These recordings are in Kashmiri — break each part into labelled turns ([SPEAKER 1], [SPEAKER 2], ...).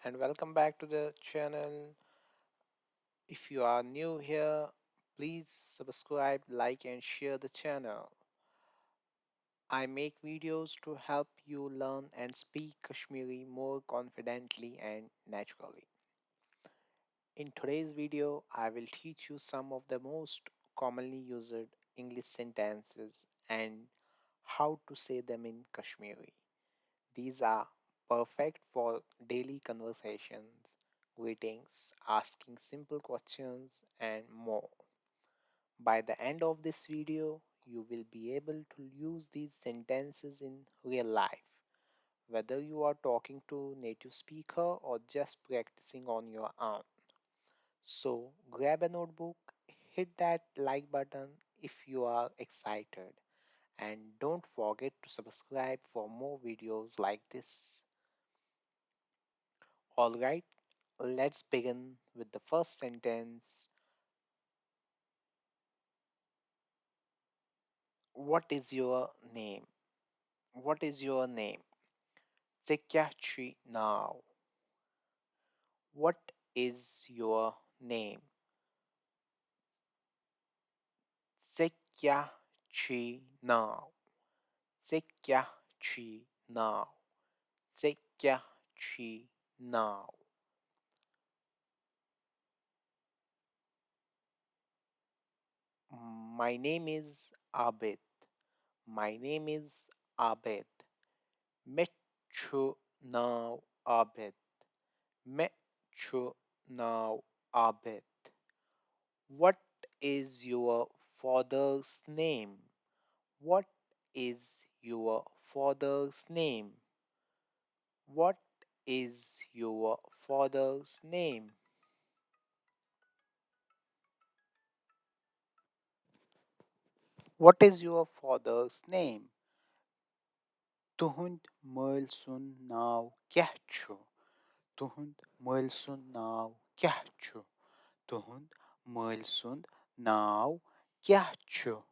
[SPEAKER 1] and welcome back to the channel. If you are new here, please subscribe, like, and share the channel. I make videos to help you learn and speak Kashmiri more confidently and naturally. In today's video, I will teach you some of the most commonly used English sentences and how to say them in Kashmiri. These are perfect for daily conversations, greetings, asking simple questions, and more. By the end of this video, you will be able to use these sentences in real life, whether you are talking to native speaker or just practicing on your own. So grab a notebook, hit that like button if you are excited, and don't forget to subscribe for more videos like this. Alright, let's begin with the first sentence. What is your name? What is your name? Tsekyachi now. What is your name? Tsekyachi now. Tsekyachi now. Tsekyachi now. My name is Abid. My name is Abid. Mechu now Abid. Mechu now Abid. What is your father's name? What is your father's name? What is your father's name? What is your father's name? Tuhund Moilsun now Kyachu. Tuhund Moilsun now Kyachu. Tuhund Moilsun now Kyachu.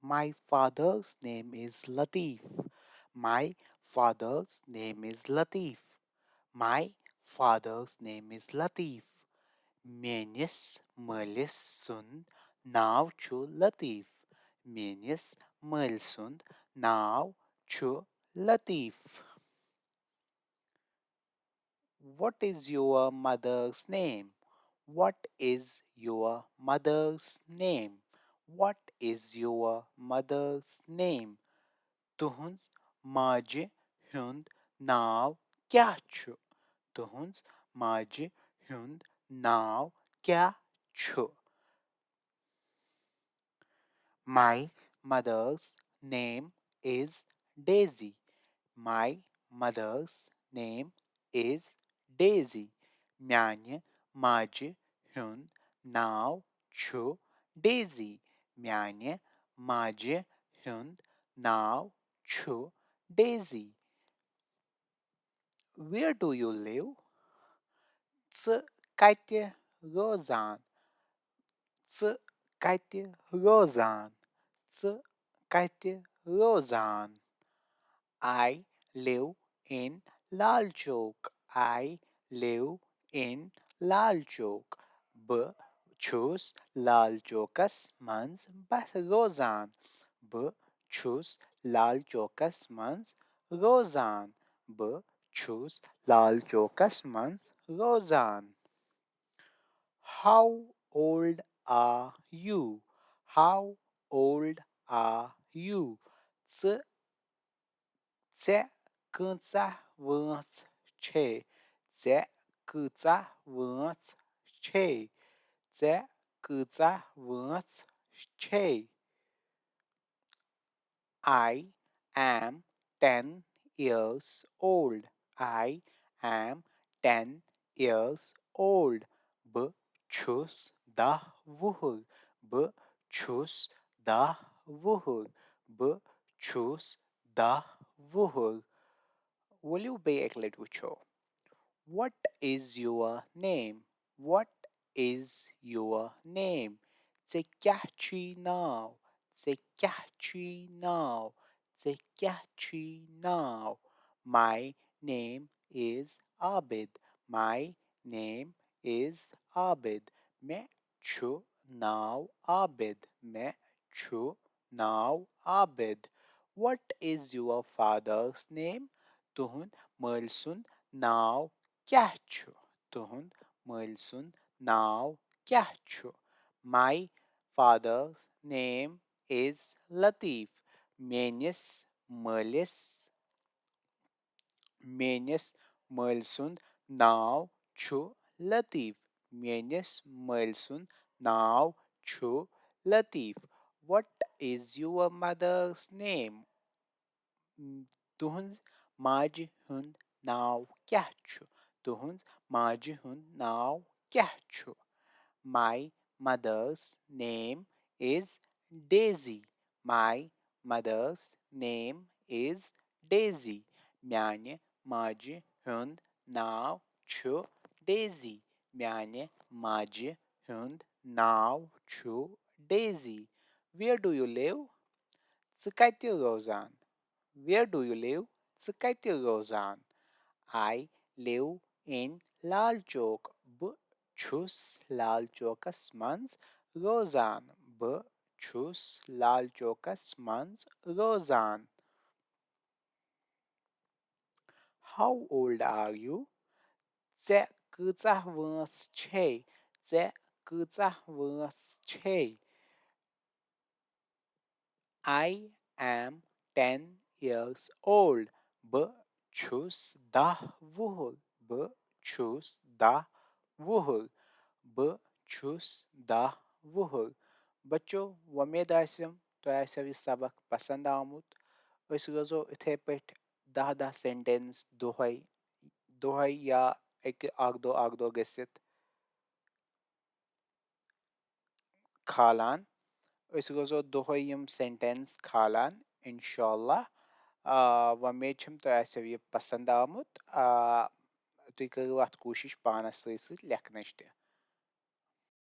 [SPEAKER 1] My father's name is Latif. My father's name is Latif. My father's name is Latif. Menis Malis Sun now Chu Latif. Menis Malsun now Chu Latif. What is your mother's name? What is your mother's name? What is your mother's name? Tuhun's Maji Hund now Kyachu. Tuhun's Maji Hund now Kyachu. My mother's name is Daisy. My mother's name is Daisy. Мяне Маджи Хюн now Chu Daisy. Мяне Маджи Хюн now Chu Daisy. Where do you live? Ts Kaite Rozan. Ts Kaite Rozan. Ts Kaite Rozan. I live in Lal Chowk. I live in Lal Chowk. B choose Lal Chowkas mans Rozan. B choose Lal Chowkas mans Rozan. B choose Lal Chowkas mans Rozan. How old are you? How old are you? Ts Tse câța vânț ce? Tse câța vânț ce? Tse câța vânț ce? I am 10 years old. I am 10 years old. B chus da vuhur. B chus da vuhur. B chus da vuhur. Will you be eklet wucho? What is your name? What is your name? Tsekyachi now. Tsekyachi now. Tsekyachi now. My name is Abid. My name is Abid. मैं छु now Abid. मैं छु now Abid. What is your father's name? Tuhun Mersun now Kyachu. Tuhun Mersun now Kyachu. My father's name is Latif. Menis Merlis Menes Melsun now Chu Latif. Menes Melsun now Chu Latif. What is your mother's name? Tuhun's Maji Hun now Kachu. Tuhun's Maji Hun now Kachu. My mother's name is Daisy. My mother's name is Daisy. Мяне Маджи Hund now Chu Daisy. Мяне Маджи Hund now Chu Daisy. Where do you live? Tsukaitu Rozan. Where do you live? Tsukaitu Rozan. I live in Lal Chowk. B Chus Lal Chowkas Mans Rozan. B Chus Lal Chowkas Mans Rozan. How old are you? Țe câța vâns cei? Țe câța vâns cei? I am 10 years old. B chus da vuhul. B chus da vuhul. B chus da vuhul. बच्चों उम्मीद आसिम तो ऐसा भी सबक पसंद आमुत अस रोजो इथे पे 10 सेंटेंस दोहै या एक दो गसित खालान अस रोजो दोहै यम सेंटेंस खालान इंशाल्लाह वमेद छम तो ऐसा भी पसंद आमुत तुम करो अत कोशिश पानस सत लेखनच